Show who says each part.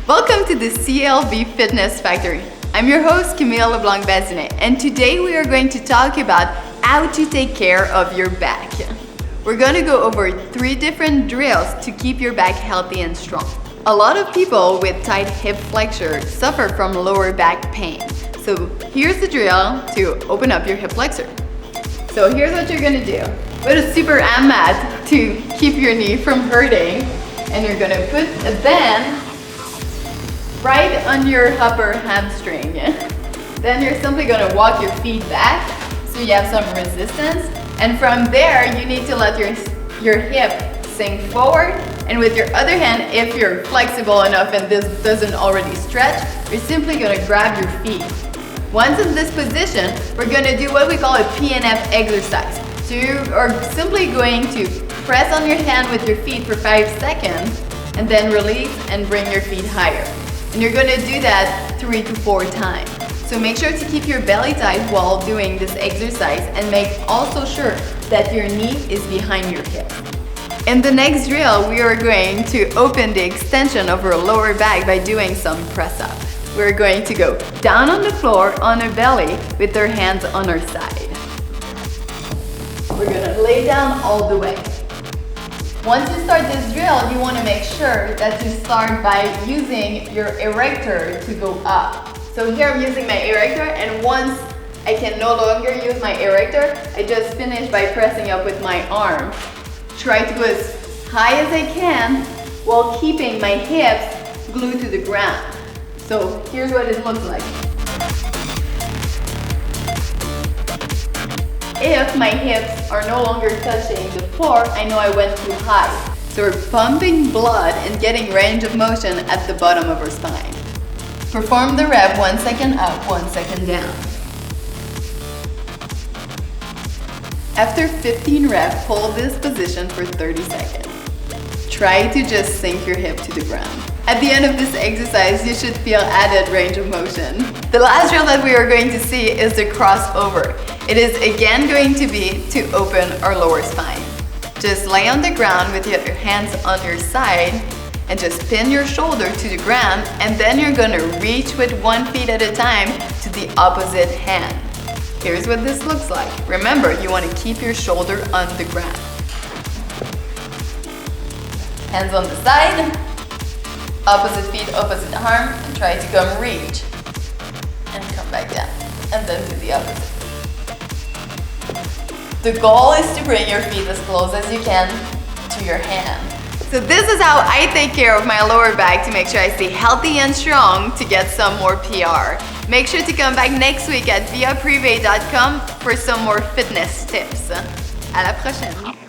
Speaker 1: Welcome to the CLB Fitness Factory. I'm your host, Camille Leblanc Bazinet, and today we are going to talk about how to take care of your back. We're going to go over 3 different drills to keep your back healthy and strong. A lot of people with tight hip flexor suffer from lower back pain. So here's the drill to open up your hip flexor. So here's what you're going to do. Put a super arm mat to keep your knee from hurting, and you're going to put a band right on your upper hamstring. Then you're simply going to walk your feet back so you have some resistance, and from there you need to let your hip sink forward, and with your other hand, if you're flexible enough and this doesn't already stretch, you're simply going to grab your feet. Once in this position, we're going to do what we call a PNF exercise. So you are simply going to press on your hand with your feet for 5 seconds and then release and bring your feet higher. And you're going to do that 3 to 4 times. So make sure to keep your belly tight while doing this exercise, and make also sure that your knee is behind your hip. In the next drill, we are going to open the extension of our lower back by doing some press up. We're going to go down on the floor on our belly with our hands on our side. We're going to lay down all the way. Once you start this drill, you want to make sure that you start by using your erector to go up. So here I'm using my erector, and once I can no longer use my erector, I just finish by pressing up with my arm. Try to go as high as I can while keeping my hips glued to the ground. So here's what it looks like. If my hips are no longer touching the floor, I know I went too high. So we're pumping blood and getting range of motion at the bottom of our spine. Perform the rep 1 second up, 1 second down. After 15 reps, hold this position for 30 seconds. Try to just sink your hip to the ground. At the end of this exercise, you should feel added range of motion. The last drill that we are going to see is the crossover. It is again going to be to open our lower spine. Just lay on the ground with your hands on your side and just pin your shoulder to the ground, and then you're going to reach with 1 foot at a time to the opposite hand. Here's what this looks like. Remember, you want to keep your shoulder on the ground. Hands on the side, opposite feet, opposite arm, and try to come reach and come back down, and then do the opposite. The goal is to bring your feet as close as you can to your hand. So this is how I take care of my lower back to make sure I stay healthy and strong to get some more PR. Make sure to come back next week at viaprivé.com for some more fitness tips. À la prochaine!